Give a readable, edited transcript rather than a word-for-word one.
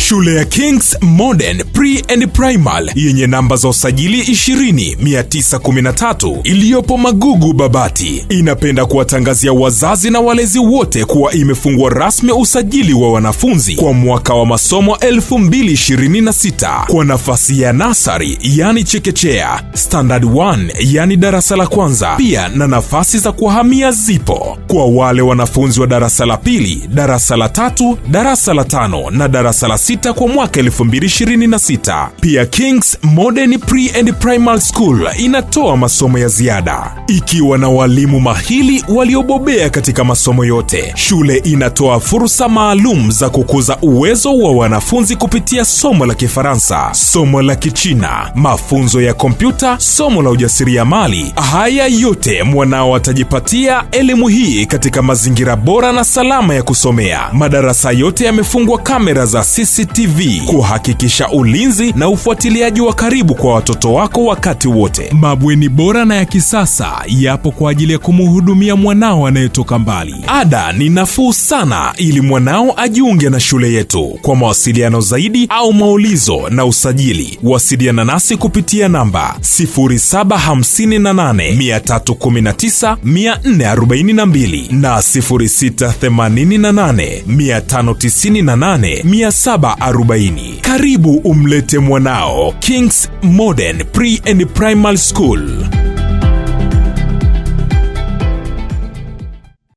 Shule ya Kings Modern Pre and Primal yenye namba za usajili 20913 iliyopo Magugu Babati inapenda kuwatangazia wazazi na walezi wote kuwa imefungua rasmi usajili wa wanafunzi kwa mwaka wa masomo 2026 kwa nafasi ya nasari yani chekechea, standard 1 yani darasa la kwanza, pia na nafasi za kuhamia zipo kwa wale wanafunzi wa darasa la pili, darasa la tatu, darasa la tano na darasa la sita kwa mwaka 2026. Pia Kings Modern Pre and Primal School inatoa masomo ya ziada ikiwa na walimu mahili waliobobea katika masomo yote. Shule inatoa fursa maalum za kukuza uwezo wa wanafunzi kupitia somo la Kifaransa, somo la Kichina, mafunzo ya kompyuta, somo la ujasiriamali. Haya yote mwanao atajipatia elimu hii katika mazingira bora na salama ya kusomea. Madarasa yote yamefungwa kamera za CCTV kuhakikisha ulinzi na ufuatiliaji wa karibu kwa watoto wako wakati wote. Mabweni bora na ya kisasa yapo kwa ajili ya kumhudumia mwanao anayetoka mbali. Ada ni nafuu sana ili mwanao ajiunge na shule yetu. Kwa mawasiliano zaidi au maulizo na usajili, wasiliana nasi kupitia namba 0758319442 na 0688598740. Karibu umlete mwanao Kings Modern Pre and Primal School.